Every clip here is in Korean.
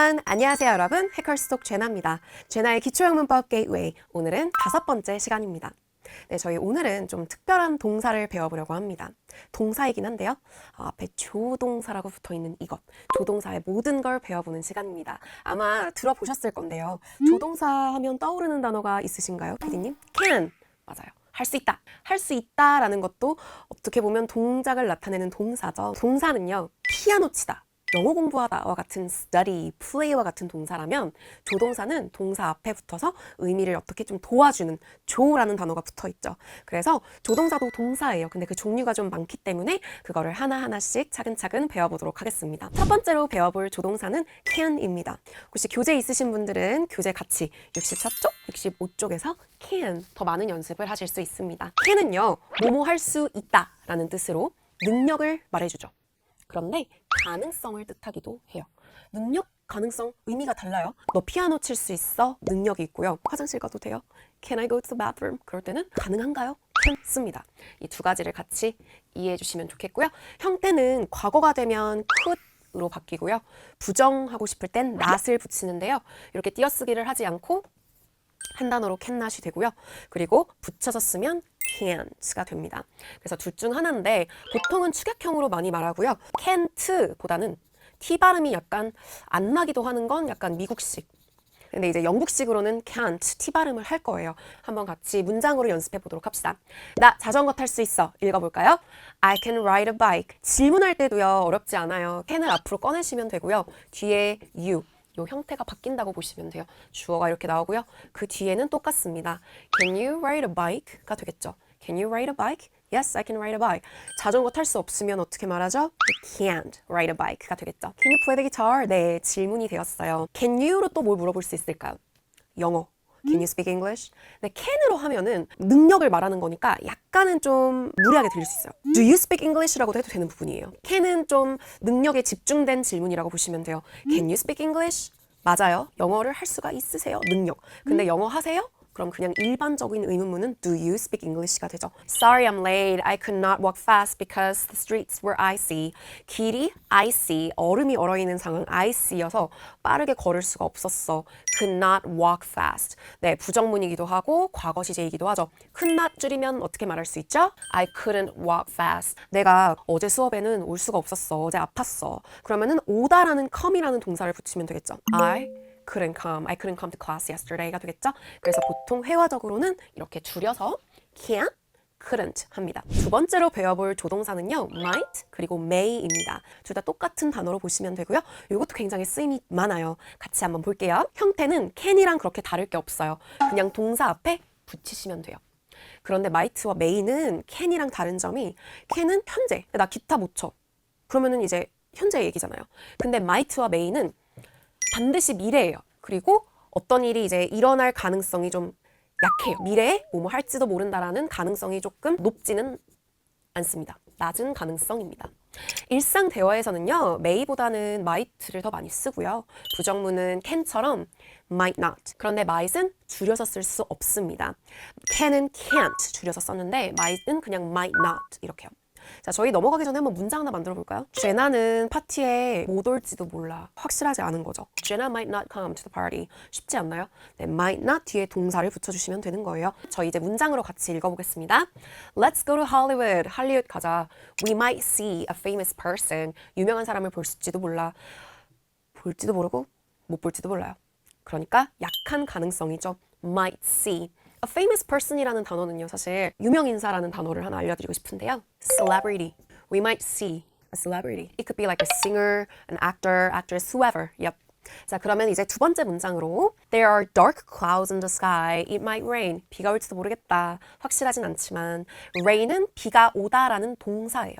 에브리원 안녕하세요 여러분 해커스톡 제나입니다. 제나의 기초영문법 게이트웨이 오늘은 5번째 시간입니다. 네, 저희 오늘은 좀 특별한 동사를 배워보려고 합니다. 동사이긴 한데요. 앞에 조동사라고 붙어있는 이것 조동사의 모든 걸 배워보는 시간입니다. 아마 들어보셨을 건데요. 조동사 하면 떠오르는 단어가 있으신가요? 피디님? can 맞아요. 할 수 있다. 할 수 있다라는 것도 어떻게 보면 동작을 나타내는 동사죠. 동사는요. 피아노 치다. 영어 공부하다와 같은 study, play와 같은 동사라면 조동사는 동사 앞에 붙어서 의미를 어떻게 좀 도와주는 조라는 단어가 붙어 있죠. 그래서 조동사도 동사예요. 근데 그 종류가 좀 많기 때문에 그거를 하나하나씩 차근차근 배워보도록 하겠습니다. 첫 번째로 배워볼 조동사는 can입니다. 혹시 교재 있으신 분들은 교재 같이 64쪽, 65쪽에서 can 더 많은 연습을 하실 수 있습니다. can은요, 뭐뭐 할 수 있다 라는 뜻으로 능력을 말해주죠. 그런데 가능성을 뜻하기도 해요. 능력, 가능성, 의미가 달라요. 너 피아노 칠 수 있어? 능력이 있고요. 화장실 가도 돼요? Can I go to the bathroom? 그럴 때는 가능한가요? can 씁니다. 이 두 가지를 같이 이해해 주시면 좋겠고요. 형태는 과거가 되면 could으로 바뀌고요. 부정하고 싶을 땐 not을 붙이는데요. 이렇게 띄어쓰기를 하지 않고 한 단어로 cannot이 되고요. 그리고 붙여서 쓰면 can't가 됩니다. 그래서 둘 중 하나인데 보통은 축약형으로 많이 말하고요. can't보다는 T 발음이 약간 안 나기도 하는 건 약간 미국식. 근데 이제 영국식으로는 can't, T 발음을 할 거예요. 한번 같이 문장으로 연습해 보도록 합시다. 나 자전거 탈 수 있어. 읽어볼까요? I can ride a bike. 질문할 때도요. 어렵지 않아요. can을 앞으로 꺼내시면 되고요. 뒤에 you. 요 형태가 바뀐다고 보시면 돼요. 주어가 이렇게 나오고요. 그 뒤에는 똑같습니다. Can you ride a bike가 되겠죠. Can you ride a bike? Yes, I can ride a bike. 자전거 탈 수 없으면 어떻게 말하죠? I can't ride a bike가 되겠죠. Can you play the guitar? 네, 질문이 되었어요. Can you로 또 뭘 물어볼 수 있을까요? 영어. Can you speak English? 네, can으로 하면은 능력을 말하는 거니까 약간은 좀 무리하게 들릴 수 있어요. Do you speak English라고도 해도 되는 부분이에요. can은 좀 능력에 집중된 질문이라고 보시면 돼요. Can you speak English? 맞아요. 영어를 할 수가 있으세요. 능력. 근데 영어 하세요? 그럼 그냥 일반적인 의문문은 Do you speak English가 되죠. Sorry, I'm late. I could not walk fast because the streets were icy. 길이 icy, 얼음이 얼어있는 상황 icy여서 빠르게 걸을 수가 없었어. Could not walk fast. 네, 부정문이기도 하고 과거 시제이기도 하죠. could not 줄이면 어떻게 말할 수 있죠? I couldn't walk fast. 내가 어제 수업에는 올 수가 없었어. 어제 아팠어. 그러면은 오다라는 come이라는 동사를 붙이면 되겠죠. I couldn't come to class yesterday가 되겠죠? 그래서 보통 회화적으로는 이렇게 줄여서 can, couldn't 합니다. 두 번째로 배워볼 조동사는요. might 그리고 may입니다. 둘 다 똑같은 단어로 보시면 되고요. 이것도 굉장히 쓰임이 많아요. 같이 한번 볼게요. 형태는 can이랑 그렇게 다를 게 없어요. 그냥 동사 앞에 붙이시면 돼요. 그런데 might와 may는 can이랑 다른 점이 can은 현재, 나 기타 못 쳐. 그러면은 이제 현재 얘기잖아요. 근데 might와 may는 반드시 미래예요. 그리고 어떤 일이 이제 일어날 가능성이 좀 약해요. 미래에 뭐뭐 할지도 모른다라는 가능성이 조금 높지는 않습니다. 낮은 가능성입니다. 일상 대화에서는요. may보다는 might를 더 많이 쓰고요. 부정문은 can처럼 might not. 그런데 might은 줄여서 쓸 수 없습니다. can은 can't 줄여서 썼는데 might은 그냥 might not 이렇게요. 자, 저희 넘어가기 전에 한번 문장 하나 만들어 볼까요? 제나는 파티에 못 올지도 몰라. 확실하지 않은 거죠. Jenna might not come to the party. 쉽지 않나요? 네, might not 뒤에 동사를 붙여주시면 되는 거예요. 저희 이제 문장으로 같이 읽어보겠습니다. Let's go to Hollywood. 할리우드 가자. We might see a famous person. 유명한 사람을 볼지도 몰라. 볼지도 모르고 못 볼지도 몰라요. 그러니까 약한 가능성이죠. might see. A famous person이라는 단어는요, 사실 유명인사라는 단어를 하나 알려드리고 싶은데요. Celebrity. We might see a celebrity. It could be like a singer, an actor, actress, whoever. Yep. 자, 그러면 이제 두 번째 문장으로 There are dark clouds in the sky. It might rain. 비가 올지도 모르겠다. 확실하진 않지만 rain은 비가 오다라는 동사예요.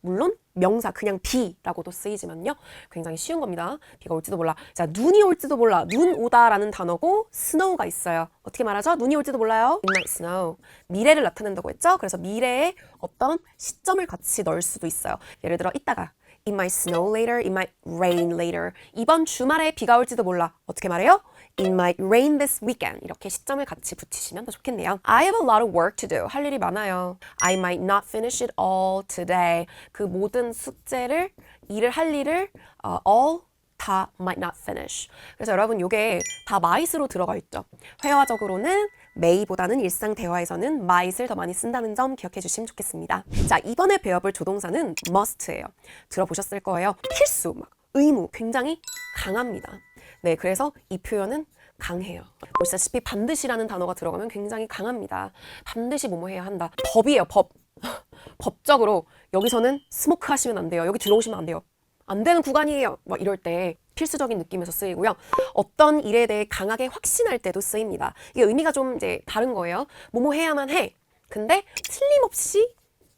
물론 명사 그냥 비라고도 쓰이지만요. 굉장히 쉬운 겁니다. 비가 올지도 몰라. 자, 눈이 올지도 몰라. 눈 오다라는 단어고 snow가 있어요. 어떻게 말하죠? 눈이 올지도 몰라요. It might snow. 미래를 나타낸다고 했죠? 그래서 미래에 어떤 시점을 같이 넣을 수도 있어요. 예를 들어 이따가 It might snow later. It might rain later. 이번 주말에 비가 올지도 몰라. 어떻게 말해요? It might rain this weekend. 이렇게 시점을 같이 붙이시면 더 좋겠네요. I have a lot of work to do. 할 일이 많아요. I might not finish it all today. 그 모든 숙제를, 일을 할 일을 all 다 might not finish. 그래서 여러분 요게 다 might으로 들어가 있죠. 회화적으로는 may보다는 일상 대화에서는 might을 더 많이 쓴다는 점 기억해 주시면 좋겠습니다. 자, 이번에 배워볼 조동사는 must예요. 들어보셨을 거예요. 필수, 막 의무, 굉장히 강합니다. 네, 그래서 이 표현은 강해요. 보시다시피 반드시라는 단어가 들어가면 굉장히 강합니다. 반드시 뭐뭐 해야 한다. 법이에요, 법. 법적으로 여기서는 스모크 하시면 안 돼요. 여기 들어오시면 안 돼요. 안 되는 구간이에요. 막 이럴 때 필수적인 느낌에서 쓰이고요. 어떤 일에 대해 강하게 확신할 때도 쓰입니다. 이게 의미가 좀 이제 다른 거예요. 뭐뭐 해야만 해. 근데 틀림없이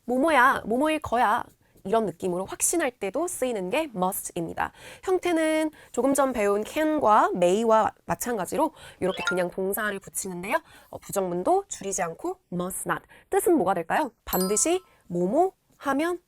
뭐뭐야, 뭐뭐일 거야. 이런 느낌으로 확신할 때도 쓰이는 게 must입니다. 형태는 조금 전 배운 can과 may와 마찬가지로 이렇게 그냥 동사를 붙이는데요. 부정문도 줄이지 않고 must not. 뜻은 뭐가 될까요? 반드시 뭐뭐 하면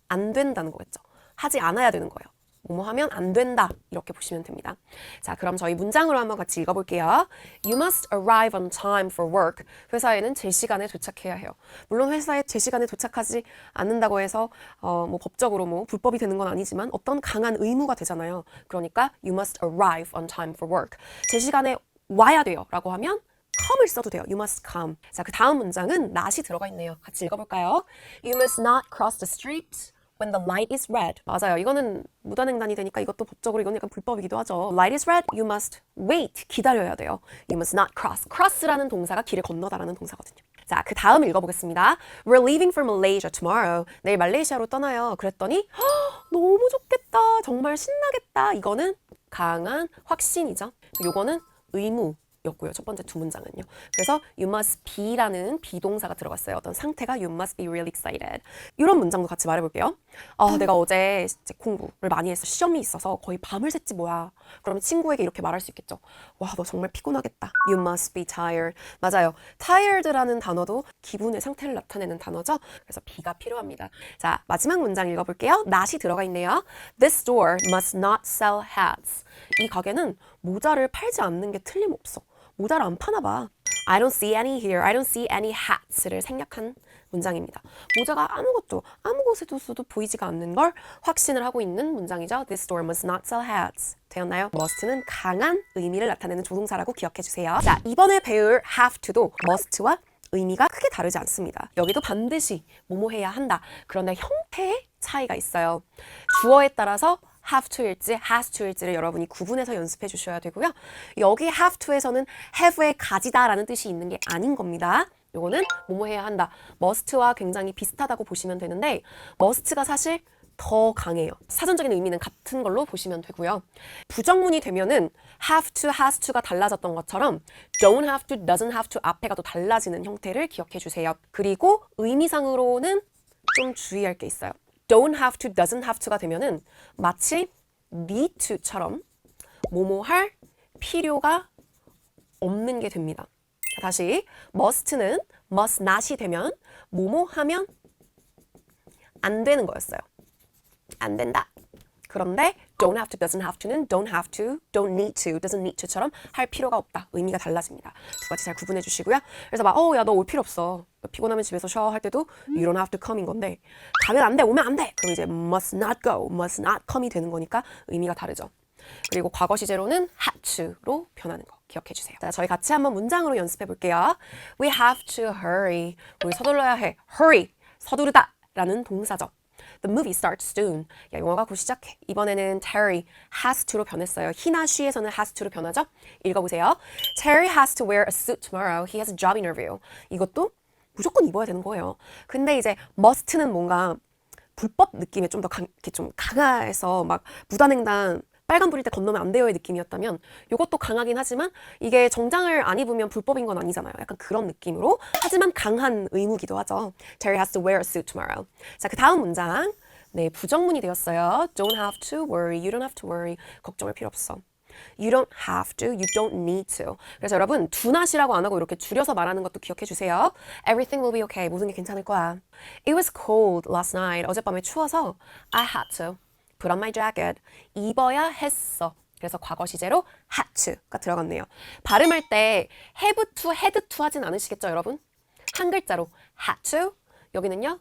안 된다는 거겠죠. 하지 않아야 되는 거예요. 뭐뭐 하면 안 된다. 이렇게 보시면 됩니다. 자, 그럼 저희 문장으로 한번 같이 읽어볼게요. You must arrive on time for work. 회사에는 제 시간에 도착해야 해요. 물론 회사에 제 시간에 도착하지 않는다고 해서 뭐 법적으로 뭐 불법이 되는 건 아니지만 어떤 강한 의무가 되잖아요. 그러니까 you must arrive on time for work. 제 시간에 와야 돼요. 라고 하면 come을 써도 돼요. You must come. 자, 그 다음 문장은 not이 들어가 있네요. 같이 읽어볼까요? You must not cross the street when the light is red. 맞아요. 이거는 무단횡단이 되니까 이것도 법적으로 이건 약간 불법이기도 하죠. Light is red, you must wait. 기다려야 돼요. You must not cross. cross라는 동사가 길을 건너다라는 동사거든요. 자, 그 다음 읽어보겠습니다. We're leaving for Malaysia tomorrow. 내일 말레이시아로 떠나요. 그랬더니 너무 좋겠다. 정말 신나겠다. 이거는 강한 확신이죠. 요거는 의무. 였고요. 첫 번째 두 문장은요. 그래서 you must be라는 비동사가 들어갔어요. 어떤 상태가 you must be really excited. 이런 문장도 같이 말해볼게요. 내가 어제 공부를 많이 해서 시험이 있어서 거의 밤을 샜지 뭐야. 그러면 친구에게 이렇게 말할 수 있겠죠. 와, 너 정말 피곤하겠다. You must be tired. 맞아요. tired라는 단어도 기분의 상태를 나타내는 단어죠. 그래서 be가 필요합니다. 자, 마지막 문장 읽어볼게요. not이 들어가 있네요. This store must not sell hats. 이 가게는 모자를 팔지 않는 게 틀림없어. 모자를 안 파나 봐. I don't see any here. I don't see any hats를 생략한 문장입니다. 모자가 아무 곳에도 보이지가 않는 걸 확신을 하고 있는 문장이죠. This store must not sell hats. 되었나요? must는 강한 의미를 나타내는 조동사라고 기억해 주세요. 자, 이번에 배울 have to도 must와 의미가 크게 다르지 않습니다. 여기도 반드시 뭐뭐 해야 한다. 그런데 형태의 차이가 있어요. 주어에 따라서 have to일지 has to일지를 여러분이 구분해서 연습해 주셔야 되고요. 여기 have to에서는 have의 가지다라는 뜻이 있는 게 아닌 겁니다. 요거는 뭐뭐 해야 한다. must와 굉장히 비슷하다고 보시면 되는데 must가 사실 더 강해요. 사전적인 의미는 같은 걸로 보시면 되고요. 부정문이 되면은 have to, has to가 달라졌던 것처럼 don't have to, doesn't have to 앞에가 또 달라지는 형태를 기억해 주세요. 그리고 의미상으로는 좀 주의할 게 있어요. don't have to, doesn't have to가 되면은 마치 need to처럼 뭐뭐 할 필요가 없는 게 됩니다. 자, 다시 must는 must not이 되면 뭐뭐 하면 안 되는 거였어요. 안 된다. 그런데 don't have to, doesn't have to는 don't have to, don't need to, doesn't need to처럼 할 필요가 없다. 의미가 달라집니다. 두 가지 잘 구분해 주시고요. 그래서 막 야, 너 올 필요 없어. 너 피곤하면 집에서 쉬어 할 때도 you don't have to come인 건데 가면 안 돼, 오면 안 돼. 그럼 이제 must not go, must not come이 되는 거니까 의미가 다르죠. 그리고 과거 시제로는 had to로 변하는 거 기억해 주세요. 자, 저희 같이 한번 문장으로 연습해 볼게요. We have to hurry. 우리 서둘러야 해. hurry. 서두르다 라는 동사죠. The movie starts soon. 야, 영화가 곧 시작해. 이번에는 Terry has to로 변했어요. he나 she에서는 has to로 변하죠. 읽어보세요. Terry has to wear a suit tomorrow. He has a job interview. 이것도 무조건 입어야 되는 거예요. 근데 이제 must는 뭔가 불법 느낌에 좀 더 좀 강해서 막 무단횡단 빨간불일 때 건너면 안 돼요의 느낌이었다면 이것도 강하긴 하지만 이게 정장을 안 입으면 불법인 건 아니잖아요. 약간 그런 느낌으로 하지만 강한 의무기도 하죠. Terry has to wear a suit tomorrow. 자, 그 다음 문장. 네, 부정문이 되었어요. Don't have to worry. You don't have to worry. 걱정할 필요 없어. You don't have to. You don't need to. 그래서 여러분 do not이라고 안 하고 이렇게 줄여서 말하는 것도 기억해 주세요. Everything will be okay. 모든 게 괜찮을 거야. It was cold last night. 어젯밤에 추워서 I had to put on my jacket. 입어야 했어. 그래서 과거 시제로 had to가 들어갔네요. 발음할 때 have to, had to 하진 않으시겠죠, 여러분? 한 글자로 had to. 여기는요,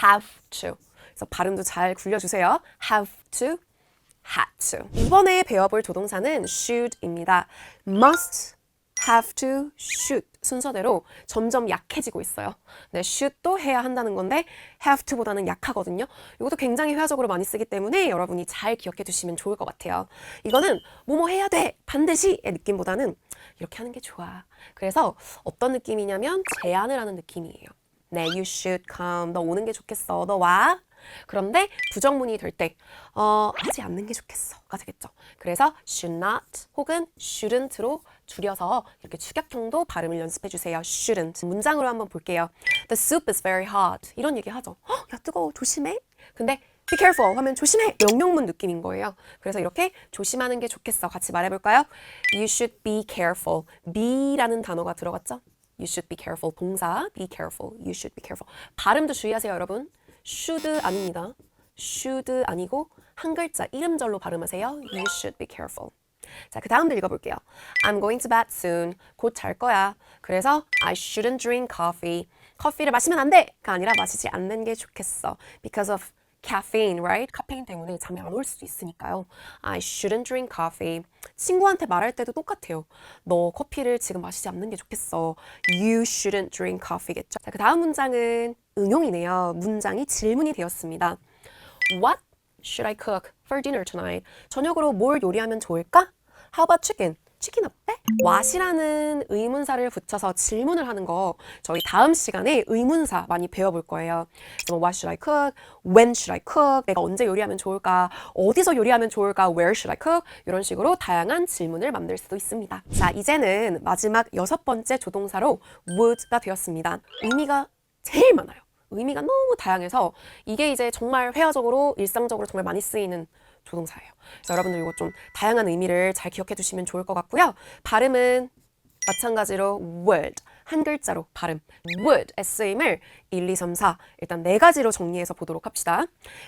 have to. 그래서 발음도 잘 굴려주세요. have to, had to. 이번에 배워볼 조동사는 should입니다. must, have to, should 순서대로 점점 약해지고 있어요. 네, should도 해야 한다는 건데 have to보다는 약하거든요. 이것도 굉장히 회화적으로 많이 쓰기 때문에 여러분이 잘 기억해 두시면 좋을 것 같아요. 이거는 뭐뭐 해야 돼, 반드시의 느낌보다는 이렇게 하는 게 좋아. 그래서 어떤 느낌이냐면 제안을 하는 느낌이에요. 네, you should come. 너 오는 게 좋겠어. 너 와. 그런데 부정문이 될 때 하지 않는 게 좋겠어가 되겠죠. 그래서 should not 혹은 shouldn't로 줄여서 이렇게 축약형도 발음을 연습해 주세요. shouldn't. 문장으로 한번 볼게요. The soup is very hot. 이런 얘기 하죠. 야, 뜨거워. 조심해. 근데 be careful 하면 조심해. 명령문 느낌인 거예요. 그래서 이렇게 조심하는 게 좋겠어. 같이 말해볼까요? You should be careful. be라는 단어가 들어갔죠? You should be careful. 동사 be careful. You should be careful. 발음도 주의하세요, 여러분. should 아닙니다. should 아니고 한 글자 이름절로 발음하세요. You should be careful. 자, 그 다음도 읽어볼게요. I'm going to bed soon. 곧 잘 거야. 그래서 I shouldn't drink coffee. 커피를 마시면 안 돼가 아니라 마시지 않는 게 좋겠어. Because of caffeine, right? 카페인 때문에 잠이 안 올 수도 있으니까요. I shouldn't drink coffee. 친구한테 말할 때도 똑같아요. 너 커피를 지금 마시지 않는 게 좋겠어. You shouldn't drink coffee겠죠. 자, 그 다음 문장은 응용이네요. 문장이 질문이 되었습니다. What should I cook for dinner tonight? 저녁으로 뭘 요리하면 좋을까? How about chicken? 치킨 어때? what이라는 의문사를 붙여서 질문을 하는 거 저희 다음 시간에 의문사 많이 배워볼 거예요. What should I cook? When should I cook? 내가 언제 요리하면 좋을까? 어디서 요리하면 좋을까? Where should I cook? 이런 식으로 다양한 질문을 만들 수도 있습니다. 자, 이제는 마지막 6번째 조동사로 would가 되었습니다. 의미가 제일 많아요. 의미가 너무 다양해서 이게 이제 정말 회화적으로 일상적으로 정말 많이 쓰이는 조동사예요. 그래서 여러분들 이거 좀 다양한 의미를 잘 기억해 두시면 좋을 것 같고요. 발음은 마찬가지로 would 한 글자로 발음 would 쓰임을 1, 2, 3, 4 일단 4가지로 정리해서 보도록 합시다.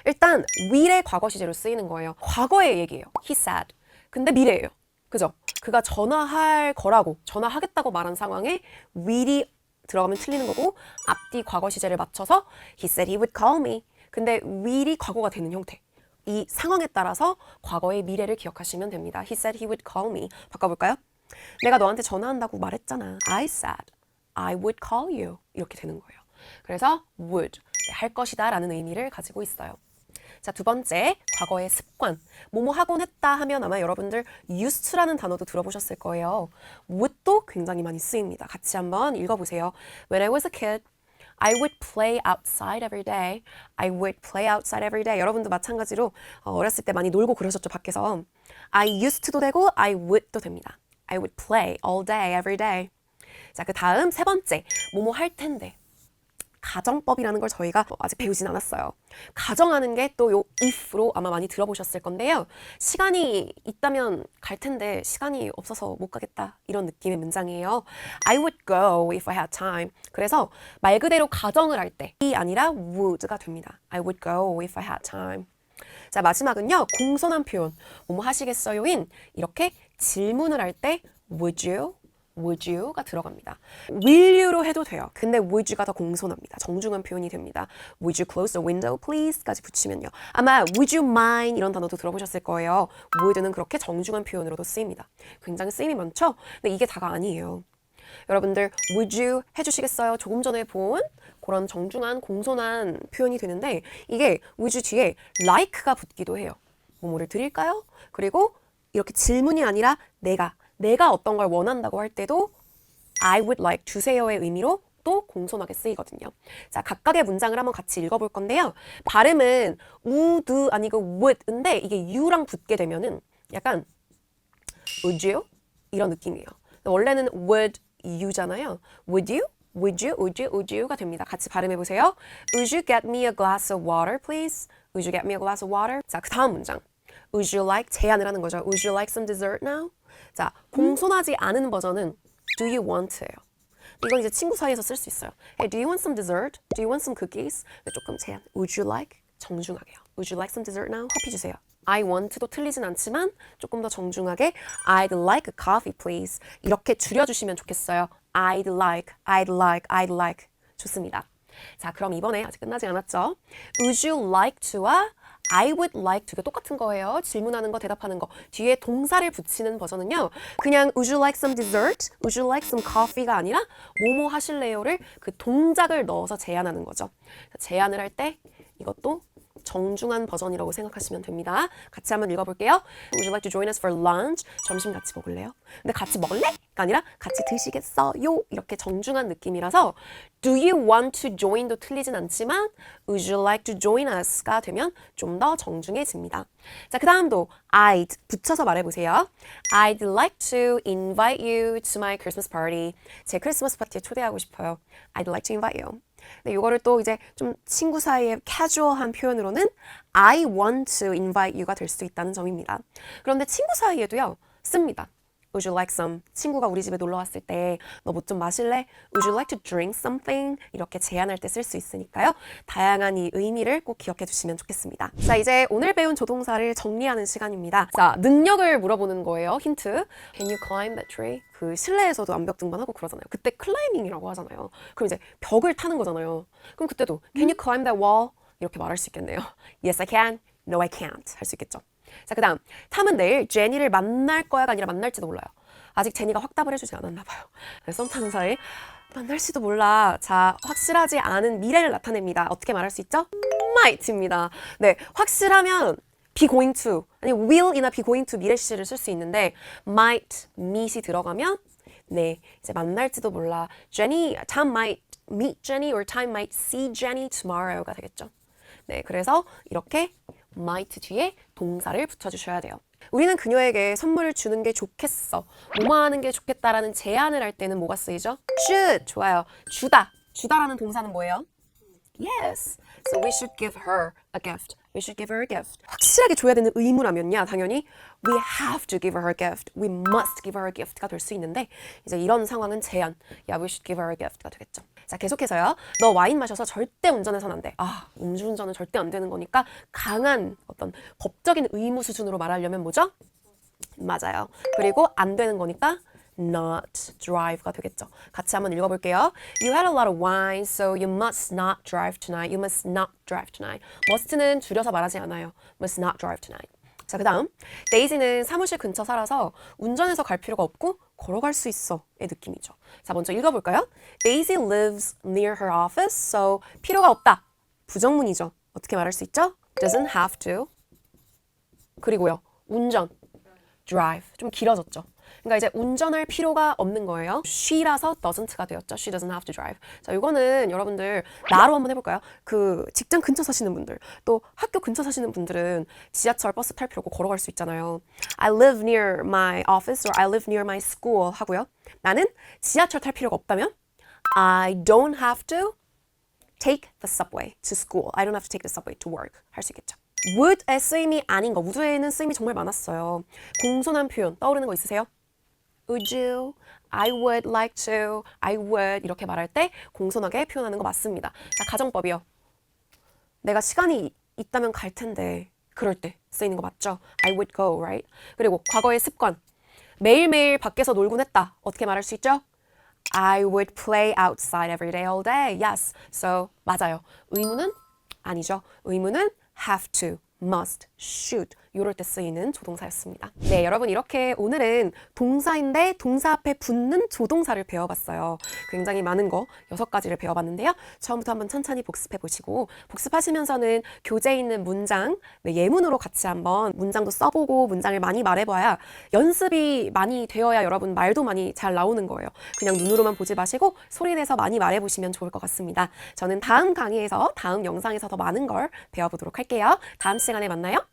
일단 will의 과거 시제로 쓰이는 거예요. 과거의 얘기예요. He said. 근데 미래예요. 그죠? 그가 전화할 거라고 전화하겠다고 말한 상황에 will이 들어가면 틀리는 거고 앞뒤 과거 시제를 맞춰서 He said he would call me. 근데 will이 과거가 되는 형태. 이 상황에 따라서 과거의 미래를 기억하시면 됩니다. He said he would call me. 바꿔볼까요? 내가 너한테 전화한다고 말했잖아. I said I would call you. 이렇게 되는 거예요. 그래서 would, 할 것이다 라는 의미를 가지고 있어요. 자, 두 번째, 과거의 습관. 뭐뭐 하곤 했다 하면 아마 여러분들 used to라는 단어도 들어보셨을 거예요. would도 굉장히 많이 쓰입니다. 같이 한번 읽어보세요. When I was a kid, I would play outside every day. I would play outside every day. 여러분도 마찬가지로 어렸을 때 많이 놀고 그러셨죠, 밖에서. I used to도 되고 I would도 됩니다. I would play all day, every day. 자, 그 다음 세 번째, 뭐뭐 할 텐데. 가정법이라는 걸 저희가 아직 배우진 않았어요. 가정하는 게 또 요 if로 아마 많이 들어보셨을 건데요. 시간이 있다면 갈 텐데 시간이 없어서 못 가겠다. 이런 느낌의 문장이에요. I would go if I had time. 그래서 말 그대로 가정을 할 때 이 아니라 would가 됩니다. I would go if I had time. 자, 마지막은요. 공손한 표현. 뭐뭐 하시겠어요인 이렇게 질문을 할 때 would you? would you가 들어갑니다. will you로 해도 돼요. 근데 would you가 더 공손합니다. 정중한 표현이 됩니다. Would you close the window please까지 붙이면요. 아마 would you mind 이런 단어도 들어보셨을 거예요. would는 그렇게 정중한 표현으로도 쓰입니다. 굉장히 쓰임이 많죠? 근데 이게 다가 아니에요. 여러분들 would you 해주시겠어요? 조금 전에 본 그런 정중한 공손한 표현이 되는데 이게 would you 뒤에 like가 붙기도 해요. 뭐뭐를 드릴까요? 그리고 이렇게 질문이 아니라 내가 어떤 걸 원한다고 할 때도 I would like 주세요의 의미로 또 공손하게 쓰이거든요. 자, 각각의 문장을 한번 같이 읽어볼 건데요. 발음은 would 아니고 would인데 이게 you랑 붙게 되면은 약간 would you? 이런 느낌이에요. 원래는 would you잖아요. would you? would you? would you? would you가 됩니다. 같이 발음해 보세요. Would you get me a glass of water, please? Would you get me a glass of water? 자, 그 다음 문장. Would you like? 제안을 하는 거죠. Would you like some dessert now? 자, 공손하지 않은 버전은 Do you want?예요. 이건 이제 친구 사이에서 쓸 수 있어요. Hey, do you want some dessert? Do you want some cookies? 조금 제안. Would you like? 정중하게요. Would you like some dessert now? 커피 주세요. I want도 틀리진 않지만 조금 더 정중하게 I'd like a coffee, please. 이렇게 줄여주시면 좋겠어요. I'd like, I'd like, I'd like. 좋습니다. 자, 그럼 이번에 아직 끝나지 않았죠? Would you like to와 I would like to가 똑같은 거예요. 질문하는 거, 대답하는 거. 뒤에 동사를 붙이는 버전은요. 그냥 would you like some dessert? Would you like some coffee가 아니라 뭐뭐 하실래요를 그 동작을 넣어서 제안하는 거죠. 제안을 할 때 이것도 정중한 버전이라고 생각하시면 됩니다. 같이 한번 읽어볼게요. Would you like to join us for lunch? 점심 같이 먹을래요? 근데 같이 먹을래?가 아니라 같이 드시겠어요? 이렇게 정중한 느낌이라서 Do you want to join도 틀리진 않지만 Would you like to join us가 되면 좀 더 정중해집니다. 자, 그 다음도 I'd 붙여서 말해보세요. I'd like to invite you to my Christmas party. 제 크리스마스 파티에 초대하고 싶어요. I'd like to invite you. 네, 이거를 또 이제 좀 친구 사이에 캐주얼한 표현으로는 I want to invite you가 될 수 있다는 점입니다. 그런데 친구 사이에도요, 씁니다. Would you like some? 친구가 우리 집에 놀러 왔을 때 너 뭐 좀 마실래? Would you like to drink something? 이렇게 제안할 때 쓸 수 있으니까요. 다양한 이 의미를 꼭 기억해 두시면 좋겠습니다. 자, 이제 오늘 배운 조동사를 정리하는 시간입니다. 자, 능력을 물어보는 거예요. 힌트. Can you climb that tree? 그 실내에서도 암벽 등반하고 그러잖아요. 그때 클라이밍이라고 하잖아요. 그럼 이제 벽을 타는 거잖아요. 그럼 그때도 Can you climb that wall? 이렇게 말할 수 있겠네요. Yes, I can. No, I can't. 할 수 있겠죠. 자, 그 다음 탐은 내일 제니를 만날 거야가 아니라 만날지도 몰라요. 아직 제니가 확답을 해주지 않았나 봐요. 썸 타는 사이 만날지도 몰라. 자, 확실하지 않은 미래를 나타냅니다. 어떻게 말할 수 있죠? might입니다. 네, 확실하면 be going to 아니 will이나 be going to 미래 시제를 쓸 수 있는데 might, meet이 들어가면 네, 이제 만날지도 몰라. Tom might meet Jenny or Tom might see Jenny tomorrow가 되겠죠. 네, 그래서 이렇게 might 뒤에 동사를 붙여주셔야 돼요. 우리는 그녀에게 선물을 주는 게 좋겠어. 뭐뭐 하는 게 좋겠다라는 제안을 할 때는 뭐가 쓰이죠? should. 좋아요. 주다. 주다라는 동사는 뭐예요? Yes. So we should give her a gift. We should give her a gift. 확실하게 줘야 되는 의무라면요. 당연히 we have to give her a gift. We must give her a gift가 될 수 있는데 이제 이런 상황은 제안. Yeah, we should give her a gift가 되겠죠. 자, 계속해서요. 너 와인 마셔서 절대 운전해서는 안 돼. 아, 음주운전은 절대 안 되는 거니까 강한 어떤 법적인 의무 수준으로 말하려면 뭐죠? 맞아요. 그리고 안 되는 거니까 not drive가 되겠죠. 같이 한번 읽어볼게요. You had a lot of wine, so you must not drive tonight. You must not drive tonight. must는 줄여서 말하지 않아요. must not drive tonight. 자, 그 다음 데이지는 사무실 근처 살아서 운전해서 갈 필요가 없고 걸어갈 수 있어의 느낌이죠. 자, 먼저 읽어볼까요? Daisy lives near her office, so 필요가 없다. 부정문이죠. 어떻게 말할 수 있죠? Doesn't have to. 그리고요, 운전, drive. 좀 길어졌죠. 그러니까 이제 운전할 필요가 없는 거예요. she라서 doesn't가 되었죠. She doesn't have to drive. 자, 이거는 여러분들 나로 한번 해볼까요? 그 직장 근처 사시는 분들, 또 학교 근처 사시는 분들은 지하철, 버스 탈 필요 없고 걸어갈 수 있잖아요. I live near my office or I live near my school 하고요. 나는 지하철 탈 필요가 없다면 I don't have to take the subway to school. I don't have to take the subway to work. 할 수 있겠죠. would의 쓰임이 아닌 거. would에는 쓰임이 정말 많았어요. 공손한 표현 떠오르는 거 있으세요? Would you? I would like to. I would. 이렇게 말할 때 공손하게 표현하는 거 맞습니다. 자, 가정법이요. 내가 시간이 있다면 갈 텐데 그럴 때 쓰이는 거 맞죠? I would go, right? 그리고 과거의 습관. 매일매일 밖에서 놀곤 했다. 어떻게 말할 수 있죠? I would play outside every day, all day. Yes. So, 맞아요. 의무는 아니죠. 의무는 have to, must, should 이럴 때 쓰이는 조동사였습니다. 네, 여러분 이렇게 오늘은 동사인데 동사 앞에 붙는 조동사를 배워봤어요. 굉장히 많은 거 6가지를 배워봤는데요. 처음부터 한번 천천히 복습해보시고 복습하시면서는 교재에 있는 문장, 네, 예문으로 같이 한번 문장도 써보고 문장을 많이 말해봐야 연습이 많이 되어야 여러분 말도 많이 잘 나오는 거예요. 그냥 눈으로만 보지 마시고 소리내서 많이 말해보시면 좋을 것 같습니다. 저는 다음 강의에서 다음 영상에서 더 많은 걸 배워보도록 할게요. 다음 시간에 만나요.